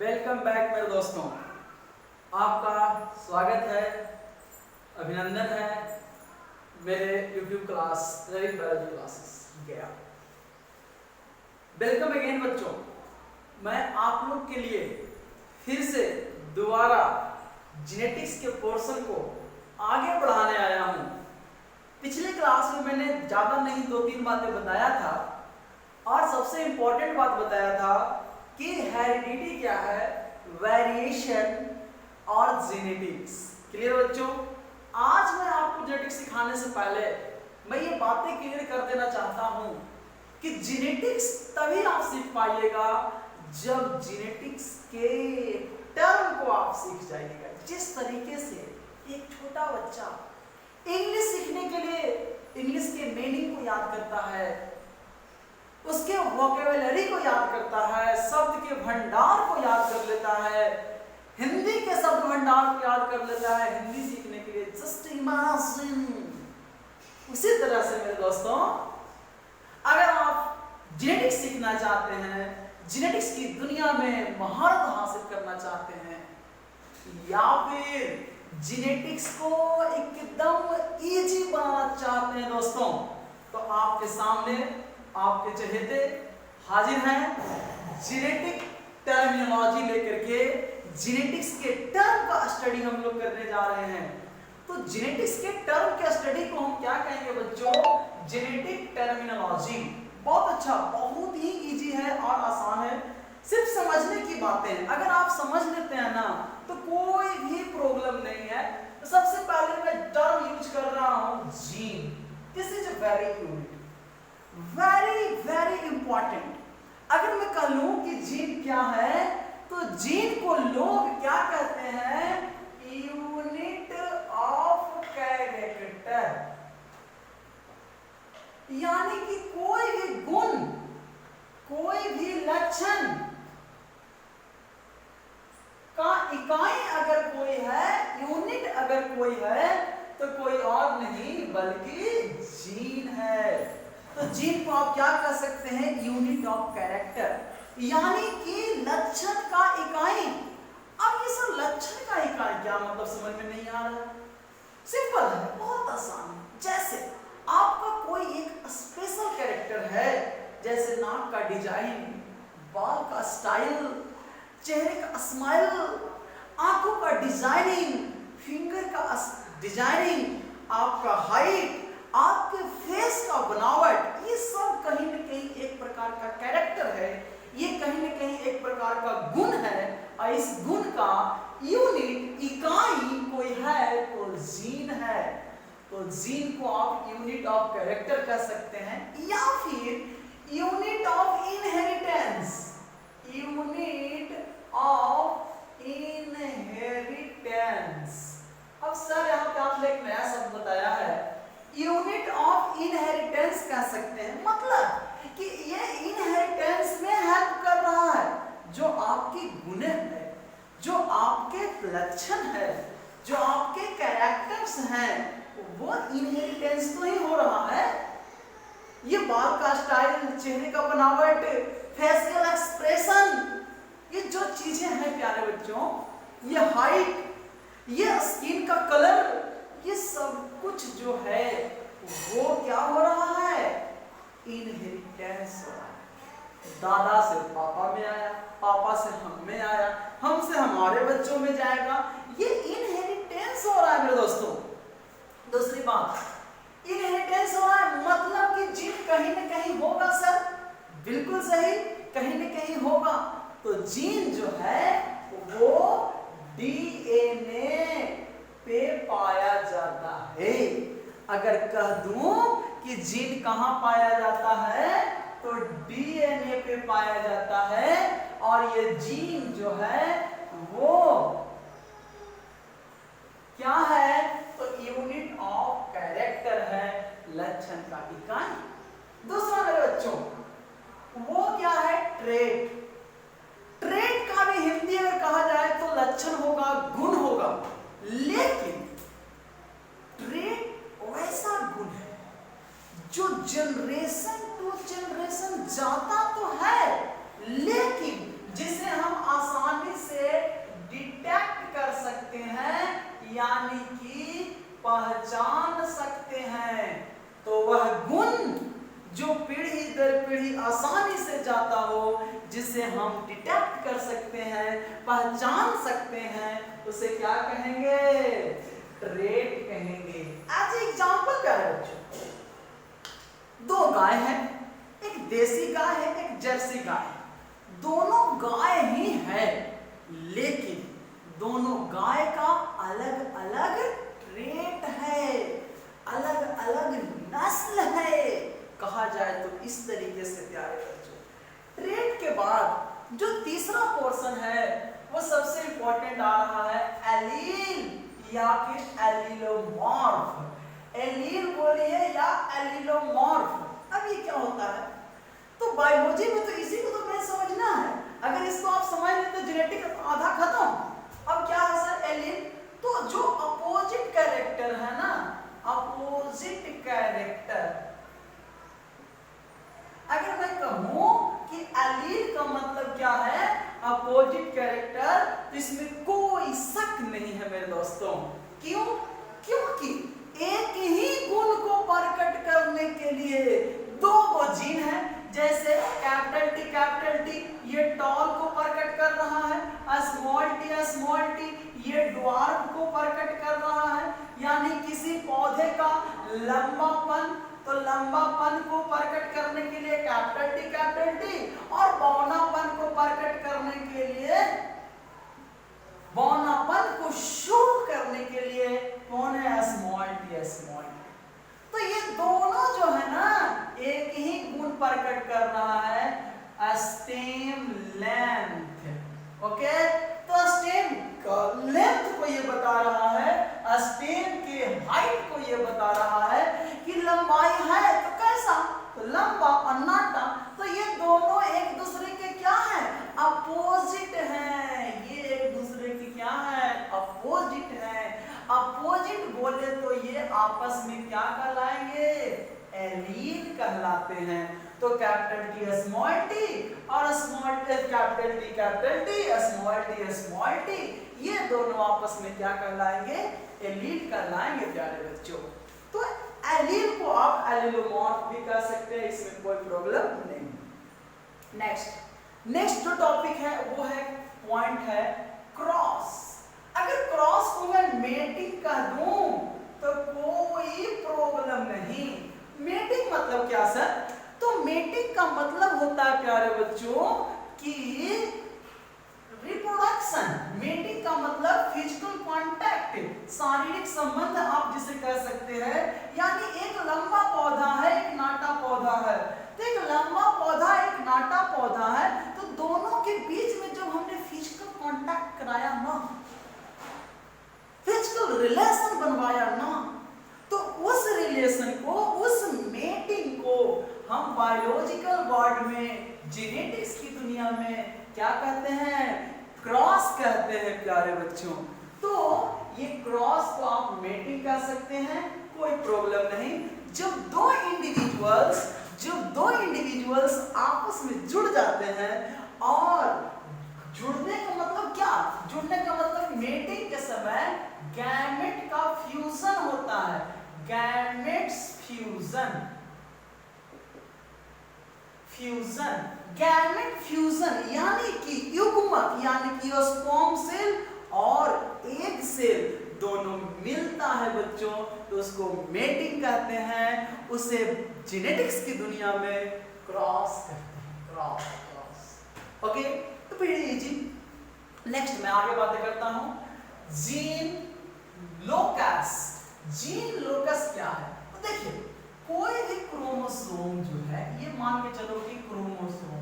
Welcome back मेरे दोस्तों, आपका स्वागत है, अभिनंदन है मेरे YouTube class Ravi biology classes गया। वेलकम अगेन बच्चों, मैं आप लोग के लिए फिर से दोबारा जेनेटिक्स के पोर्शन को आगे बढ़ाने आया हूँ। पिछले क्लास में मैंने ज़्यादा नहीं 2-3 बातें बताया था और सबसे इम्पोर्टेंट बात बताया था कि हेरिडिटी क्या है, वेरिएशन और जेनेटिक्स। क्लियर बच्चों? आज मैं आपको जेनेटिक्स सिखाने से पहले मैं ये बातें क्लियर कर देना चाहता हूँ कि जेनेटिक्स तभी आप सीख पाइएगा जब जेनेटिक्स के टर्म को आप सीख जाइएगा। जिस तरीके से एक छोटा बच्चा इंग्लिश सीखने के लिए इंग्लिश के मीनिंग को याद करता है, उसके वोकेबुलरी को याद करता है, शब्द के भंडार को याद कर लेता है, हिंदी के शब्द भंडार को याद कर लेता है हिंदी सीखने के लिए। Just imagine. उसी तरह से मेरे दोस्तों, अगर आप जेनेटिक्स सीखना चाहते हैं, जेनेटिक्स की दुनिया में महारत हासिल करना चाहते हैं, या फिर जेनेटिक्स को एकदम इजी बनाना चाहते हैं दोस्तों, तो आपके सामने आपके चहेते हाजिर हैं जेनेटिक टर्मिनोलॉजी लेकर के। जेनेटिक्स के टर्म का स्टडी हम लोग करने जा रहे हैं। तो जेनेटिक्स के टर्म के स्टडी को हम क्या कहेंगे बच्चों? Genetic terminology. बहुत अच्छा, बहुत ही इजी है और आसान है, सिर्फ समझने की बातें हैं। अगर आप समझ लेते हैं ना तो कोई भी प्रॉब्लम नहीं है। तो सबसे पहले मैं टर्म यूज कर रहा हूं gene. This is very unique, very important. अगर मैं कहूं कि जीन क्या है तो जीन को लोग क्या कहते हैं? Unit of character. यानी कि कोई भी गुण, कोई भी लक्षण का इकाई अगर कोई है, यूनिट अगर कोई है, तो कोई और नहीं बल्कि जीन है। तो जीन को आप क्या कह सकते हैं? यूनिट ऑफ कैरेक्टर, यानी कि लक्षण का इकाई। अब ये सब लक्षण का इकाई क्या मतलब समझ में नहीं आ रहा? सिंपल है, बहुत आसान है। जैसे आपका कोई एक स्पेशल कैरेक्टर है, जैसे नाक का डिजाइन, बाल का स्टाइल, चेहरे का स्माइल, आंखों का डिजाइनिंग, फिंगर का डिजाइनिंग, आपका हाइट, आपके फेस का बनावट, ये सब कहीं न कहीं एक प्रकार का कैरेक्टर है, ये कहीं न कहीं एक प्रकार का गुण है। और इस गुण का यूनिट, इकाई कोई है तो जीन है। तो जीन को आप यूनिट ऑफ कैरेक्टर कह सकते हैं, या फिर unit of inheritance. Unit of inheritance. अब सर यहाँ पे आपने एक नया शब्द बताया है, यूनिट ऑफ इनहेरिटेंस कह सकते हैं। मतलब कि ये इनहेरिटेंस में हेल्प कर रहा है। जो आपकी गुण है, जो आपके लक्षण है, जो आपके कैरेक्टर्स हैं, वो इनहेरिटेंस तो ही हो रहा है। ये बाल का स्टाइल, चेहरे का बनावट, फेशियल एक्सप्रेशन, ये जो चीजें हैं प्यारे बच्चों, ये हाइट, ये स्किन का कलर, ये सब कुछ जो है वो क्या हो रहा है? इनहेरिटेंस हो रहा है। दादा से पापा में आया, पापा से हम में आया, हमसे हमारे बच्चों में जाएगा। ये इनहेरिटेंस हो रहा है मेरे दोस्तों। दूसरी बात, इनहेरिटेंस हो रहा है मतलब कि जीन कहीं न कहीं होगा सर। बिल्कुल सही, कहीं न कहीं होगा। तो जीन जो है वो डीएनए पे पाया जाता है। अगर कह दूं कि जीन कहां पाया जाता है तो डीएनए पे पाया जाता है। और ये जीन जो है वो क्या है? तो यूनिट ऑफ कैरेक्टर है, लक्षण का इकाई। दूसरा मेरे बच्चों, वो क्या है? ट्रेट। ट्रेट का भी हिंदी में कहा जाए तो लक्षण होगा, गुण होगा। लेकिन ट्रेट वैसा गुण है जो जनरेशन टू जनरेशन जाता तो है, लेकिन जिसे हम आसानी जिसे हम डिटेक्ट कर सकते हैं, पहचान सकते हैं, उसे क्या कहेंगे? ट्रेट कहेंगे। एज एग्जाम्पल क्या है बच्चों? दो गाय हैं, एक देसी गाय है, एक जर्सी गाय है। दोनों गाय ही है, लेकिन दोनों गाय का अलग अलग ट्रेट है, अलग अलग नस्ल है। कहा जाए तो इस तरीके से प्यारे बच्चों, ट्रेट के बाद जो तीसरा पोर्शन है वो सबसे इंपॉर्टेंट आ रहा है, एलील या फिर एलीलोमॉर्फ। एलील बोलिए या एलीलोमॉर्फ। अब ये क्या होता है? तो बायोलॉजी में तो इसी को तो मैं समझना है। अगर इसको आप समझ लें तो जेनेटिक आधा खत्म। अब क्या है सर? एलील। तो जो अपोजिट कैरेक्टर है ना, अपोजिट कैरेक्टर, अगर मैं कहूं कि एलील का मतलब क्या है? अपोजिट कैरेक्टर, तो इसमें कोई शक नहीं है मेरे दोस्तों। क्यों? क्योंकि एक ही गुण को प्रकट करने के लिए दो वो जीन है। जैसे कैपिटल टी ये टॉल को प्रकट कर रहा है, स्मॉल टी ये ड्वार्फ को प्रकट कर रहा है। यानी किसी पौधे का लंबापन, तो लंबापन को प्रकट करने के लिए कैपिटल टी, और बौनापन को प्रकट करने के लिए, बौनापन को शो करने के लिए कौन है? Small T. तो ये दोनों जो है ना, एक ही गुण प्रकट कर रहा है, स्टेम लेंथ। ओके, तो स्टेम का लेंथ को ये बता रहा है, स्टेम के हाइट को ये बता रहा है कि लंबाई है तो कैसा? तो लंबा और नाटा। तो ये दोनों एक दूसरे के क्या है? अपोजिट हैं। ये एक दूसरे की क्या है? अपोजिट है। अपोजिट बोले तो ये आपस में क्या कहलाएंगे? एलील कहलाते हैं। तो कैपिटल टी स्मॉल टी और small t capital T small T, ये दोनों आपस में क्या कहलाएंगे? एलील कहलाएंगे प्यारे बच्चों। तो एलील को आप एलीलोमॉर्फ भी कह सकते हैं, इसमें कोई प्रॉब्लम नहीं। नेक्स्ट जो टॉपिक है वो है, पॉइंट है क्रॉस। अगर क्रॉस को मैं मेटिंग कह दूं तो कोई प्रॉब्लम नहीं। मेटिंग मतलब क्या सर? तो मेटिंग का मतलब होता है प्यारे बच्चों कि रिप्रोडक्शन। मेटिंग का मतलब फिजिकल कांटेक्ट, शारीरिक संबंध आप जिसे कह सकते हैं। यानी एक लंबा पौधा है, एक नाटा पौधा है। तो एक लंबा पौधा, एक नाटा पौधा है, तो दोनों के बीच में जब हमने फिजिकल कांटेक्ट कराया ना, फिजिकल रिलेशन बनवाया ना, तो उस रिलेशन को, उस मेटिंग को हम बायोलॉजिकल वर्ड में, जेनेटिक्स की दुनिया में क्या कहते हैं? क्रॉस कहते हैं प्यारे बच्चों। तो ये क्रॉस को आप मेटिंग कह सकते हैं, कोई प्रॉब्लम नहीं। जब दो इंडिविजुअल्स आपस में जुड़ जाते हैं, और जुड़ने का मतलब क्या? जुड़ने का मतलब मेटिंग के समय गैमेट का फ्यूजन होता है, गैमेट्स फ्यूजन, गैमेट फ्यूजन, यानी कि युग्मक, यानी कि स्पर्म सेल और एग सेल दोनों मिलता है बच्चों, तो उसको मेटिंग कहते हैं। उसे जेनेटिक्स की दुनिया में क्रॉस कहते हैं, क्रॉस। ओके, तो फिर इजी। नेक्स्ट मैं आगे बातें करता हूं। Gene locus. जीन लोकस क्या है? तो देखिए, कोई भी क्रोमोसोम जो है, ये मान के चलो कि क्रोमोसोम,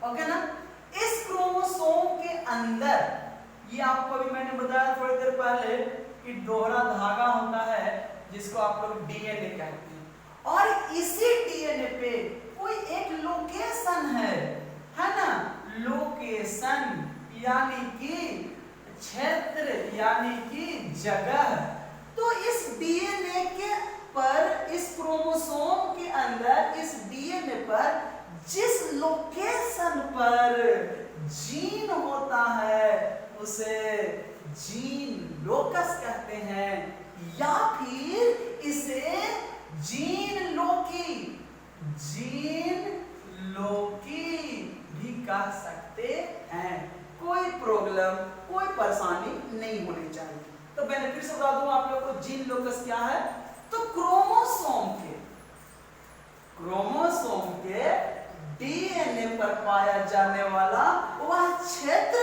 ओके ना? इस क्रोमोसोम के अंदर, ये आपको अभी मैंने बताया थोड़ी देर पहले कि दोहरा धागा होता है जिसको आप लोग डीएनए कहते हैं, और इसी डीएनए पे कोई एक लोकेशन है ना? लोकेशन यानी कि क्षेत्र, यानी कि जगह। तो इस डीएनए के पर, इस क्रोमोसोम के अंदर, इस डीएनए पर जिस लोकेशन पर जीन होता है उसे जीन लोकस कहते हैं, या फिर इसे जीन लोकी कह सकते हैं। कोई प्रॉब्लम, कोई परेशानी नहीं होनी चाहिए। तो मैंने फिर से बता दूं आप लोगों को, जीन लोकस क्या है? तो क्रोमोसोम के डीएनए पर पाया जाने वाला वह क्षेत्र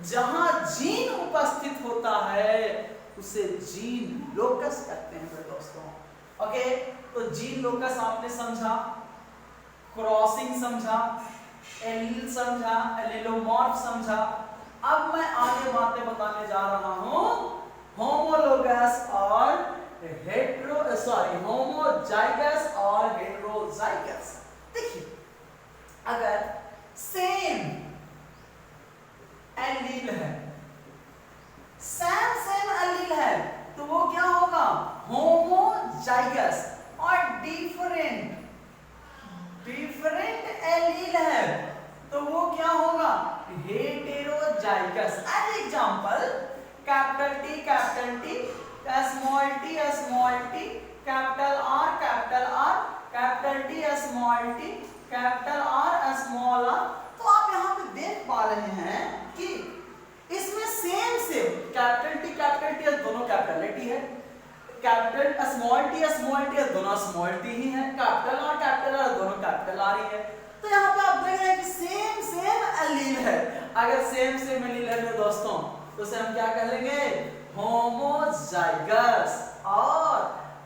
जहां जीन उपस्थित होता है उसे जीन लोकस कहते हैं मेरे दोस्तों। ओके, तो जीन लोकस आपने समझा, क्रॉसिंग समझा, एलील समझा, एलिलोमॉर्फ समझा। अब मैं आगे बातें बताने जा रहा हूं होमोलोगस और होमोजाइगस और हेटेरोजाइगस। देखिए, अगर सेम एलील है, सेम एलील है, तो वो क्या होगा? होमोजाइगस। और डिफरेंट एलील है तो वो क्या होगा? Heterozygous. As example, capital T, small t, capital R, capital T, capital R, small r. तो आप यहाँ पे देख पा रहे हैं कि इसमें सेम कैपिटल टी दोनों कैपिटल टी है, कैपिटल स्मॉल टी दोनों स्मॉल टी ही है, कैपिटल आर दोनों कैपिटल आर ही है। तो यहाँ पे आप देख रहे हैं कि सेम एलील है। अगर सेम एलील है मेरे दोस्तों तो उसे हम क्या कह लेंगे? होमोजाइगस। और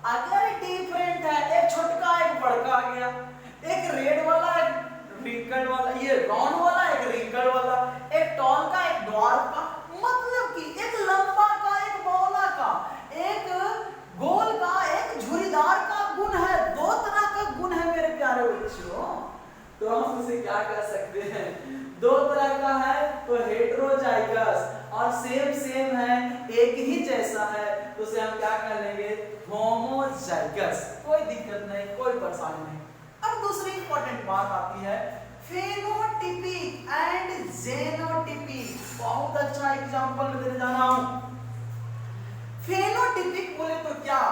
अगर डिफरेंट है, एक छोटका एक बड़का आ गया, एक रेड वाला एक रिंकल वाला, ये राउंड वाला एक रिंकल वाला, एक टॉल का एक ड्वार्फ का, मतलब कि एक लंबा का एक बौला का, एक गोल का एक झुर्रीदार का गुण है। दो तरह का गुण है मेरे प्यारे बच्चों। तो हम उसे क्या कह सकते हैं? दो तरह का है तो हेटेरोजाइगस, और सेम है, एक ही जैसा है, तो उसे हम क्या कह लेंगे? होमोजाइगस। कोई दिक्कत नहीं, कोई परेशानी नहीं। अब दूसरी इंपॉर्टेंट बात आती है फेनोटिपिक एंड जेनोटिपिक। बहुत अच्छा एग्जांपल मैं देने जा रहा हूं। फेनोटिपिक बोले तो क्या?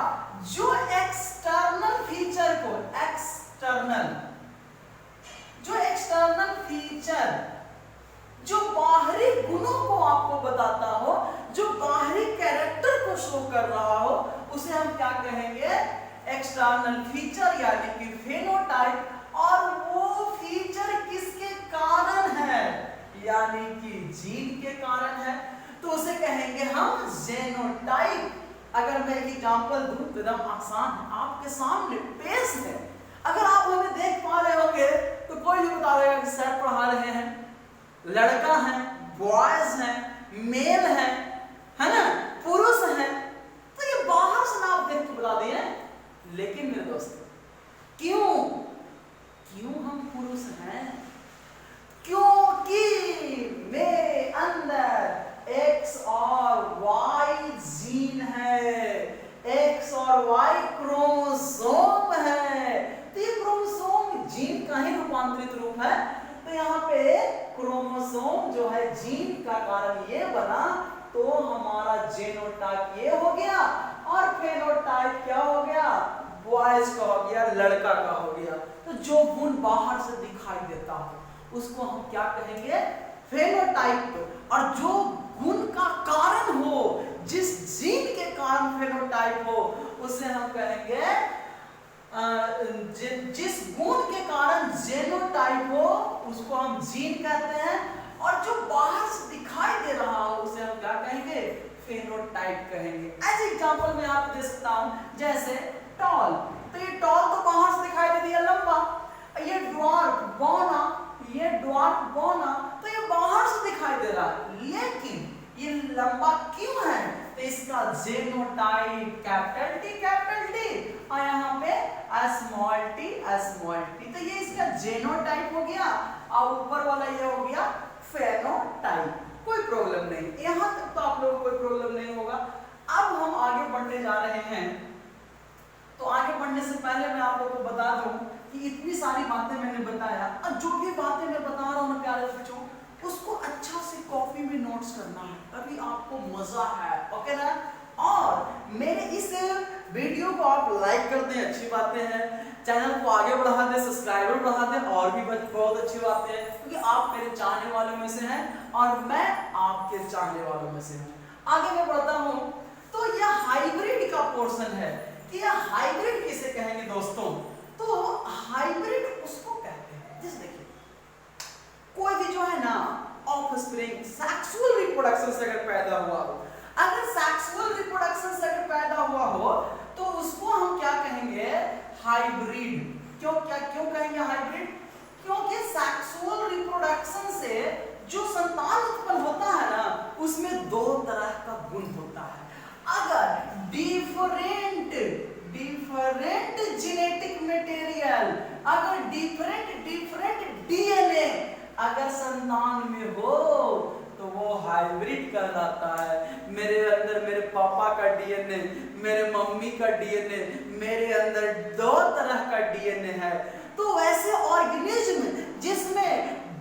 जो एक्सटर्नल फीचर को, एक्सटर्नल फीचर जो बाहरी गुणों को आपको बताता हो, जो बाहरी कैरेक्टर को शो कर रहा हो, उसे हम क्या कहेंगे? एक्सटर्नल फीचर यानी कि फेनोटाइप। और वो फीचर किसके कारण है? यानी कि जीन के कारण है, तो उसे कहेंगे हम जेनोटाइप। अगर मैं एक एग्जांपल दूं तो एकदम आसान है, आपके सामने पेश है। अगर आप हमें देख पा रहे होंगे तो कोई भी बता देगा कि सर पढ़ा रहे हैं, लड़का है, बॉयज है, मेल है ना, पुरुष है। तो ये बाहर से ना आप देख के बता दिए। लेकिन मेरे दोस्तों, क्यों हम पुरुष हैं? क्योंकि मेरे अंदर एक्स और वाई जीन है, एक्स और वाई क्रोमोसोम है। तो ये क्रोमोसोम जीन का ही रूपांतरित रूप है। तो यहाँ पे क्रोमोसोम जो है जीन का कारण ये बना, तो हमारा जेनोटाइप ये हो गया और फेनोटाइप क्या हो गया? बॉयज का हो गया, लड़का का हो गया। तो जो गुण बाहर से दिखाई देता हो उसको हम क्या कहेंगे? फेनोटाइप। और जो गुण का कारण हो, जिस जीन के कारण फेनोटाइप हो, उसे हम कहेंगे जिस गुण के कारण जेनोटाइप हो उसको हम जीन कहते हैं। और जो बाहर से दिखाई दे रहा हो उसे हम क्या कहेंगे? फेनोटाइप कहेंगे। एज एग्जांपल मैं आपको दे सकता हूं, जैसे टॉल। तो ये टॉल तो बाहर से दिखाई दे दिया लंबा, ये ड्वार्फ बौना, ये ड्वार्फ बौना, तो ये बाहर से दिखाई दे रहा है, लेकिन ये लंबा क्यों है? तो इसका जेनोटाइप कैपिटल टी और यहाँ पे स्मॉल टी। तो ये इसका जेनोटाइप हो गया और ऊपर वाला ये हो गया फेनोटाइप। कोई प्रॉब्लम नहीं, यहाँ तक तो आप लोगों को कोई प्रॉब्लम नहीं होगा। अब हम आगे बढ़ने जा रहे हैं। तो आगे बढ़ने से पहले मैं आप लोगों को बता दूं कि इतनी सारी बातें मैंने बताया, और जो भी बातें मैं बता रहा हूँ ना प्यारे बच्चों, उसको अच्छा से कॉपी में नोट्स करना है, तभी आपको मजा है। ओके ना? और मेरे इस वीडियो को आप लाइक कर दें, अच्छी बातें हैं। चैनल को आगे बढ़ा दें, सब्सक्राइबर बढ़ा दें, और भी बहुत बहुत अच्छी बात है, क्योंकि आप मेरे चाहने वालों में से हैं और मैं आपके चाहने वालों में से हूं। आगे मैं बढ़ता हूं, तो यह हाइब्रिड का पोर्शन है कि यह हाइब्रिड किसे कहेंगे दोस्तों? तो हाइब्रिड उसको कहते हैं, जैसे देखिए कोई भी जो है ना ऑफस्प्रिंग सेक्सुअल रिप्रोडक्शन से अगर पैदा हुआ हो, अगर सेक्सुअल रिप्रोडक्शन से अगर पैदा हुआ हो तो उसको हम क्या कहेंगे? हाइब्रिड। क्यों कहेंगे हाइब्रिड? क्योंकि सेक्सुअल रिप्रोडक्शन से जो संतान उत्पन्न होता है ना, उसमें दो तरह का गुण होता है। अगर डिफरेंट जेनेटिक मटेरियल, अगर डिफरेंट डीएनए अगर संतान में हो तो वो हाइब्रिड कहलाता है। मेरे अंदर मेरे पापा का डीएनए, मेरे मम्मी का डीएनए, मेरे अंदर दो तरह का डीएनए है। तो वैसे ऑर्गेनिज्म जिसमें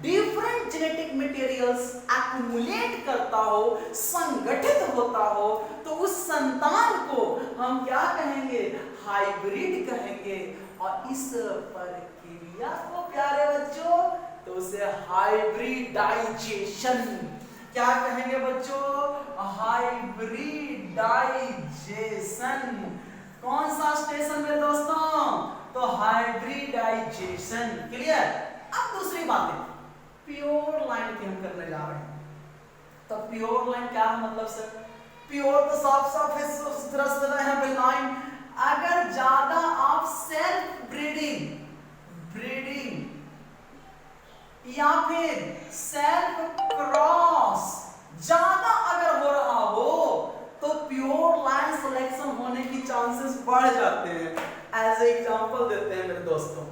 डिफरेंट जेनेटिक मटेरियल्स एक्युमुलेट करता हो, संगठित होता हो, तो उस संतान को हम क्या कहेंगे? हाइब्रिड कहेंगे। और इस प्रक्रिया को प्यारे बच्चों तो उसे हाइब्रिडाइजेशन क्या कहेंगे बच्चों? हाइब्रिडाइजेशन। कौन सा स्टेशन में दोस्तों? तो हाइब्रिडाइजेशन। क्लियर? अब दूसरी बात है, प्योर लाइन की हम करने जा रहे हैं। तो प्योर लाइन क्या है मतलब सर? प्योर तो साफ साफ है, यहाँ पे लाइन अगर ज्यादा आप सेल्फ ब्रीडिंग या फिर सेल्फ क्रॉस ज्यादा अगर हो रहा हो तो प्योर लाइन सिलेक्शन होने की चांसेस बढ़ जाते हैं। एज एग्जांपल देते हैं मेरे दोस्तों,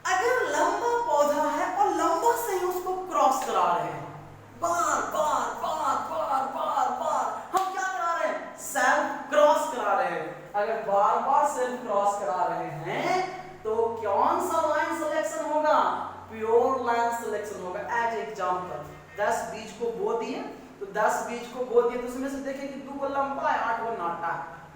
अगर लंबा पौधा है और लंबा से ही उसको क्रॉस करा रहे हैं, बार बार हम क्या करा रहे हैं? सेल्फ क्रॉस करा रहे हैं। अगर बार बार सेल्फ क्रॉस करा रहे हैं तो कौन सा लाइन सिलेक्शन होगा? प्योर लाइन सिलेक्शन होगा। एज एग्जांपल 10 बीज को बो दिए, तो 10 बीज को बो दिए तो उसमें से देखें कि 2 लंबा है, 8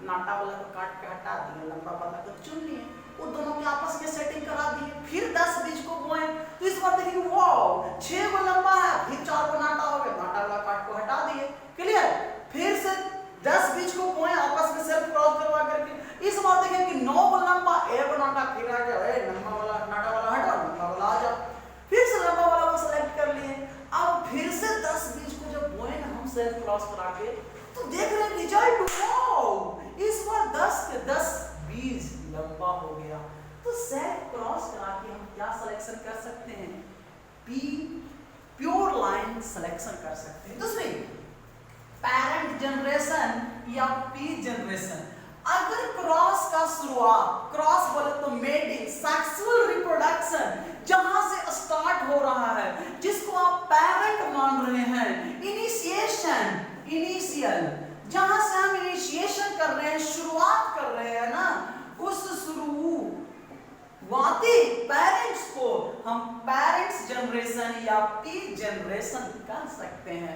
नाटा वाला को काट के हटा दिए, लंबा वाला को चुन लिए, वो दोनों के आपस में सेटिंग करा दिए। फिर 10 बीज को बोए तो इस बार देखेंगे वाओ 6 को लंबा है, फिर 4 को नाटा हो गया, नाटा वाला काट को हटा दिए। क्लियर? फिर से 10 बीज को बोए आपस में सेल्फ क्रॉस करवा करके, इस बार देखें कि 9 को लंबा, एक नाटा फिर आ गया, ए लंबा वाला नाटा वाला हटा, लंबा वाला आ जा, फिर से लंबा वाला को सेलेक्ट कर लिए। अब फिर से 10 बीज को जब बोए ना हम सेल्फ क्रॉस करा के, तो देख रहे हैं रिजल्ट वाओ, इस बार 10 के 10 बीज लंबा हो गया। तो सेल्फ क्रॉस करा के हम क्या सिलेक्शन कर सकते हैं? प्योर लाइन सिलेक्शन कर सकते हैं। दूसरी पेरेंट जनरेशन या पी जनरेशन। अगर क्रॉस का शुरुआत, क्रॉस बोले तो मेटिंग, सेक्सुअल रिप्रोडक्शन जहां से स्टार्ट हो रहा है, जिसको आप पेरेंट मान रहे हैं, इनिशियल जहां से हम इनिशिएशन कर रहे हैं, शुरुआत कर रहे हैं ना, उस शुरुआती पेरेंट्स को हम पेरेंट्स जनरेशन या पी जनरेशन कह सकते हैं।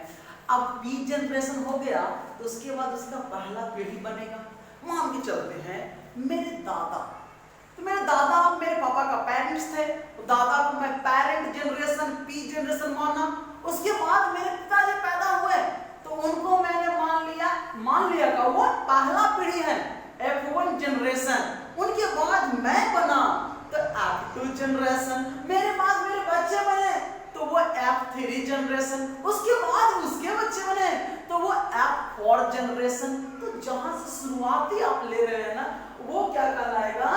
अब पी जनरेशन हो गया तो उसके बाद उसका पहला पीढ़ी बनेगा। मान के चलते हैं मेरे दादा, तो मेरे दादा मेरे पापा का पेरेंट्स थे, तो दादा को मैं पेरेंट जनरेशन पी जनरेशन माना। उसके बाद मेरे पिताजी पैदा हुए तो उनको मैंने मान लिया का वो पहला पीढ़ी है F1 जनरेशन। उनके बाद मैं बना तो F2 जनरेशन, मेरे बाद मेरे बच्चे बने तो वो F3 जनरेशन, उसके बाद उसके बच्चे बने तो वो F4 जनरेशन। तो जहां से शुरुआती आप ले रहे हैं ना, वो क्या कहलाएगा?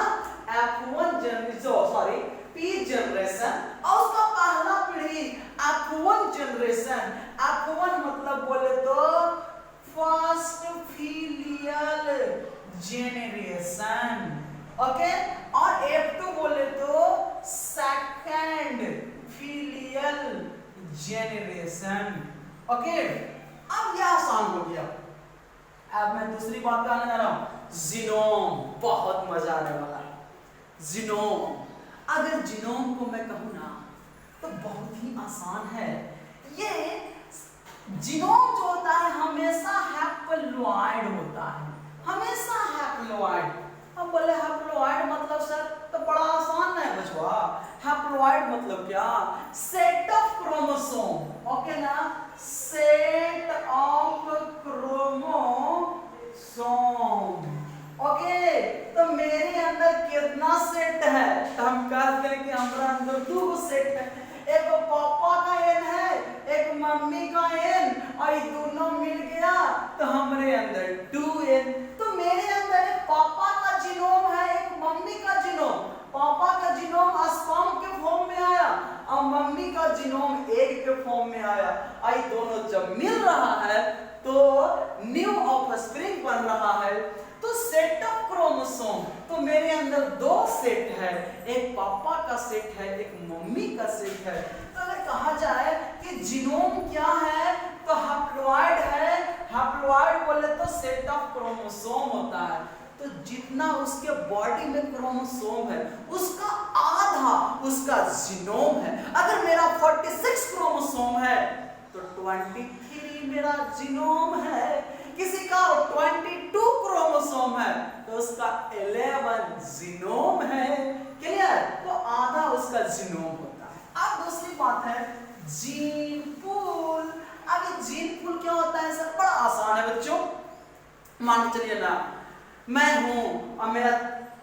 F1 जनरेशन, पी जनरेशन, और उसका पहला पीढ़ी F1 जनरेशन। F1 मतलब बोले तो फर्स्ट फिलियल जेनरेशन, ओके, और F2 बोले तो सेकंड फिलियल जेनरेशन, ओके। अब यह आसान हो गया। अब मैं दूसरी बात कहने जा रहा हूं, जीनोम। बहुत मजा आने वाला है। जीनोम, अगर जीनोम को मैं कहूं ना तो बहुत ही आसान है। ये जीनोम जो होता है हमेशा हैप्लोइड होता है, हमेशा हैप्लोइड। अब बोले हैप्लोइड मतलब सर तो बड़ा आसान है बचवा। हैप्लोइड हैप्लॉइड मतलब क्या? सेट ऑफ क्रोमोसोम, ओके ना, सेट ऑफ क्रोमोसोम, ओके। तो मेरे अंदर कितना सेट है? तो हम कहते हैं कि हमारा अंदर 2 सेट है, एक पापा का एन है, एक मम्मी का एन, और ये दोनों मिल गया तो हमारे अंदर 2n। तो मेरे अंदर एक पापा का जीनोम है, एक मम्मी का जीनोम। पापा का जीनोम स्पर्म के फॉर्म में आया और मम्मी का जीनोम एग के फॉर्म में आया। आई दोनों जब मिल रहा है तो न्यू ऑफस्प्रिंग बन रहा है। तो सेट ऑफ क्रोमोसोम, तो मेरे अंदर 2 सेट है, एक पापा का सेट है, एक मम्मी का सेट है। तो अगर कहा जाए कि जीनोम क्या है तो हैप्लॉइड है। हैप्लॉइड बोले तो सेट ऑफ क्रोमोसोम होता है। तो जितना उसके बॉडी में क्रोमोसोम है उसका आधा उसका जीनोम है। अगर मेरा 46 क्रोमोसोम है तो 23 मेरा जीनोम है। किसी का 22 क्रोमोसोम है तो उसका 11 जीनोम है। क्लियर? तो आधा उसका जीनोम होता है। अब दूसरी बात है जीन पूल। अब ये जीन पूल क्या होता है सर? बड़ा आसान है बच्चों। मान के चलिए ना, मैं हूं और मेरा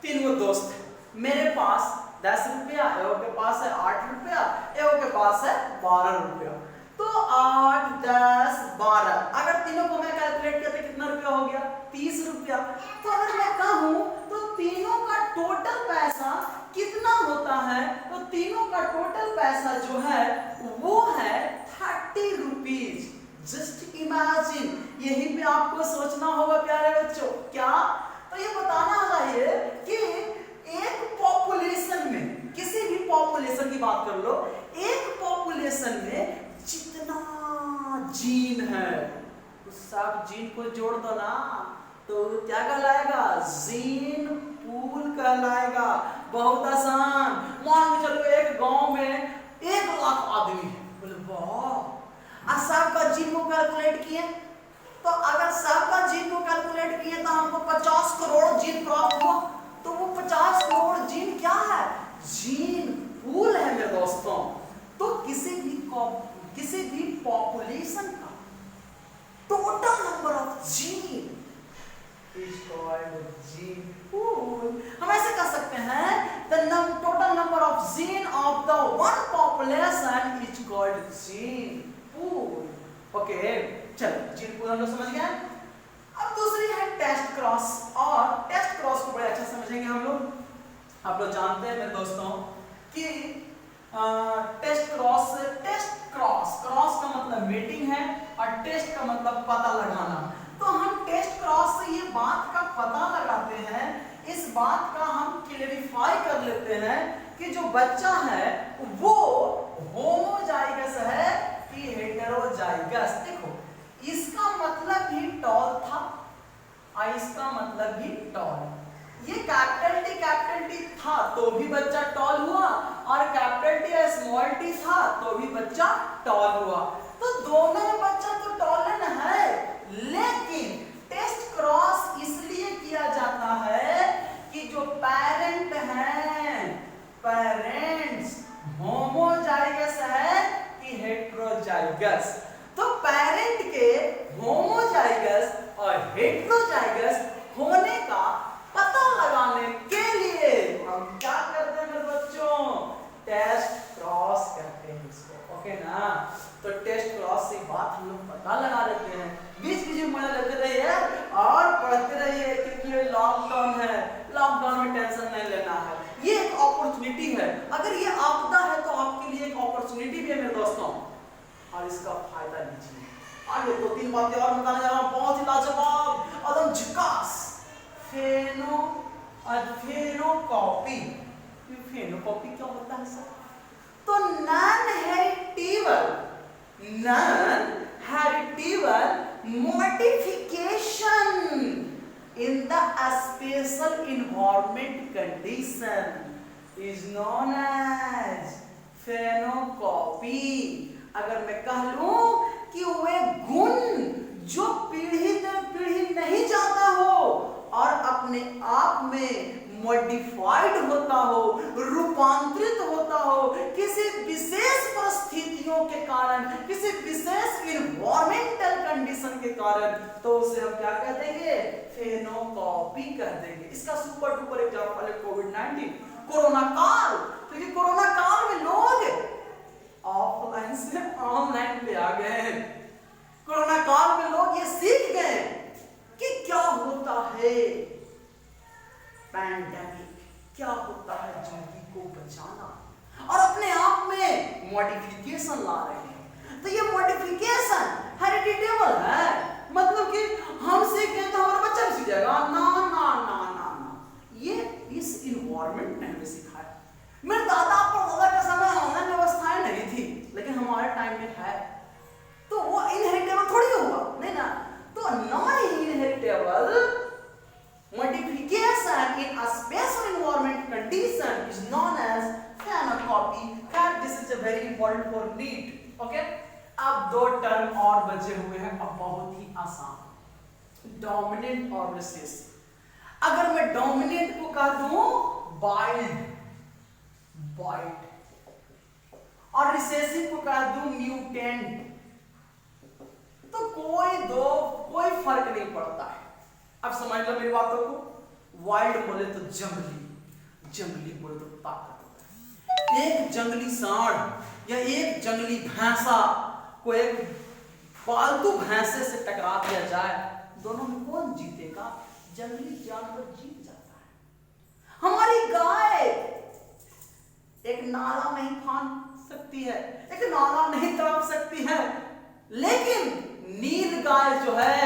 3 दोस्त है। मेरे पास 10 रुपया, एओ के पास है 8 रुपया, एओ के पास है 12 रुपया। तो 8, 10, 12, अगर तीनों को मैं कैलकुलेट किया तो कितना रुपया हो गया? 30 रुपया। तो अगर मैं कहूं तो तीनों का टोटल पैसा कितना होता है? तो तीनों का टोटल पैसा जो है वो है 30 रुपीज। जस्ट इमेजिन, यही पे आपको सोचना होगा प्यारे बच्चों। क्या? तो ये बताना चाहिए कि एक पॉपुलेशन में, किसी भी पॉपुलेशन की बात कर लो, एक पॉपुलेशन में जितना जीन है उस सब जीन को जोड़ दो ना तो क्या कहलाएगा? जीन पूल कहलाएगा। बहुत आसान। मान के चलो एक गांव में 1 लाख आदमी है। बोले वाह, सबका जीन को कैलकुलेट किए तो अगर सबका जीन को कैलकुलेट किए तो हमको 50 करोड़ जीन प्राप्त हुआ। तो वो 50 करोड़ जीन क्या है? जीन पूल है मेरे दोस्तों। तो किसी भी पॉपुलेशन का total number of gene is called gene pool. हम ऐसे कह सकते हैं the total number of gene of the one population is called gene pool. Okay, चलो जीन पूल हम लोग समझ गए। अब दूसरी है टेस्ट क्रॉस, और टेस्ट क्रॉस को बड़े अच्छा समझेंगे हम लोग। आप लोग जानते हैं मेरे दोस्तों कि टेस्ट क्रॉस का मतलब मीटिंग है और टेस्ट का मतलब पता लगाना। तो हम टेस्ट क्रॉस से ये बात का पता लगाते हैं, इस बात का हम क्लेरिफाई कर लेते हैं कि जो बच्चा है वो होमोजाइगस है कि हेटेरोजाइगस। देखो, इसका मतलब भी टॉल था और इसका मतलब भी टॉल। ये कैपिटल टी था तो भी बच्चा टॉल हुआ और कैपिटल टी या स्मॉल टी था तो भी बच्चा टॉल हुआ। तो दोनों में बच्चा तो टॉलन है, लेकिन टेस्ट क्रॉस इसलिए किया जाता है कि जो पेरेंट हैं, पेरेंट्स होमोजाइगस है कि हेटेरोजाइगस। तो पेरेंट के होमोजाइगस और हेटेरोजाइगस होने का पता लगाने के लिए हम क्या करते हैं मेरे बच्चों? टेस्ट क्रॉस करते हैं इसको। ओके ना? तो टेस्ट क्रॉस से बात हम लोग पता लगा लेते हैं। बीच बीच में मजा लेते रहिए और पढ़ते रहिए, क्योंकि ये लॉकडाउन है, लॉकडाउन में टेंशन नहीं लेना है। ये एक अपॉर्चुनिटी है। अगर ये आपदा है तो आपके लिए एक अपॉर्चुनिटी भी है मेरे दोस्तों, और इसका फायदा लीजिए। आगे 2-3 बातें और बताने जा रहा हूं, बहुत ही लाजवाब, एकदम झकास। फेनोकॉपी। फेनोकॉपी क्या होता है सर? तो non heritable modification in the special environment condition is known as phenocopy. अगर मैं कह लूं कि वे गुण जो पीढ़ी दर पीढ़ी नहीं जाता हो और अपने आप में मॉडिफाइड होता हो, रूपांतरित होता हो किसी विशेष परिस्थितियों के कारण, किसी विशेष इन्वायरमेंटल कंडीशन के कारण, तो उसे हम क्या कह देंगे? फेनोकॉपी कह देंगे। इसका सुपर डुपर एग्जांपल है कोविड-19, कोरोना काल। क्योंकि कोरोना काल में लोग ऑफलाइन से ऑनलाइन पे आ गए हैं। कोरोना काल में लोग ये सीख गए कि क्या होता है पैंडेमिक, क्या होता है जिंदगी को बचाना, और अपने आप में मॉडिफिकेशन ला रहे हैं। तो ये मॉडिफिकेशन हेरिडिटेबल है, मतलब कि हम सीख गए तो हमारा बच्चा भी सीख जाएगा? ना ना ना ना ना, ये इस इन्वायरमेंट ने हमें सिखाया। मेरे दादा परदादा के समय ऑनलाइन व्यवस्थाएं नहीं थी, लेकिन हमारे टाइम में है, तो वो इनहेरिटेबल थोड़ी होगा, नहीं ना। तो non inheritable modification in a special environment condition is known as phenocopy, and this is a very important for NEET. Okay? अब दो टर्म और बचे हुए हैं, अब बहुत ही आसान, डोमिनेंट और रिसेसिव। अगर मैं डोमिनेंट को कह दूं वाइल्ड, और रिसेसिव को कह दूं म्यूटेंट, तो कोई फर्क नहीं पड़ता है। अब समझ लो मेरी बातों को। वाइल्ड बोले तो जंगली बोले तो ताकतवर। एक जंगली सांड या एक जंगली भैंसा को एक पालतू भैंसे से टकरा दिया जाए, दोनों में कौन जीतेगा? जंगली जानवर जीत जाता है। हमारी गाय एक नाला नहीं फांद सकती है, एक नाला नहीं तड़प सकती है, लेकिन नील गाय जो है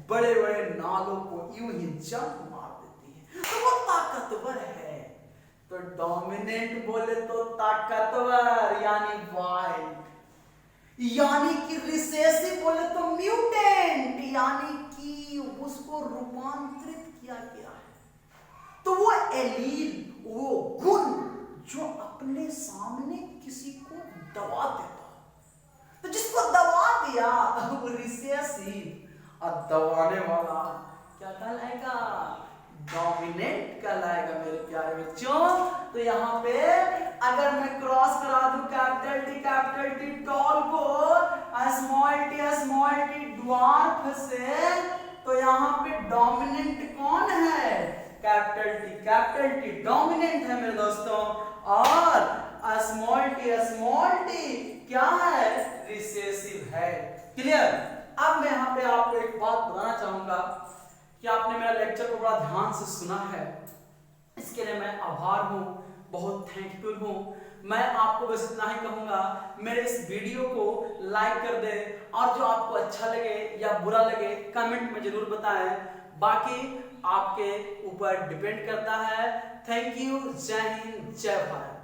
बड़े बड़े नालों को यूं ही जंप मार देती है, तो वो ताकतवर है। तो डोमिनेंट बोले तो ताकतवर यानी वाइल्ड, यानी कि रिसेसिव बोले तो म्यूटेंट, यानी कि उसको रूपांतरित किया गया है। तो वो एलील, वो गुण जो अपने सामने किसी को दबा देता, तो जिसको दबा दिया वो रिसेसिव, और दबाने वाला क्या कहलाएगा? डोमिनेंट कहलाएगा मेरे प्यारे बच्चों। तो यहाँ पे अगर मैं क्रॉस करा दूं कैपिटल टी टॉल को स्मॉल टी ड्वार्फ से, तो यहाँ पे डोमिनेंट कौन है? कैपिटल टी डोमिनेंट है मेरे दोस्तों, और स्मॉल टी क्या है? रिसेसिव है। क्लियर? अब मैं यहाँ पे आपको एक बात बताना चाहूंगा कि आपने मेरा लेक्चर को बड़ा ध्यान से सुना है, इसके लिए मैं आभार हूँ, बहुत थैंकफुल हूँ। मैं आपको बस इतना ही कहूंगा, मेरे इस वीडियो को लाइक कर दे, और जो आपको अच्छा लगे या बुरा लगे कमेंट में जरूर बताएं, बाकी आपके ऊपर डिपेंड करता है। Thank you. जय हिंद, जय भारत।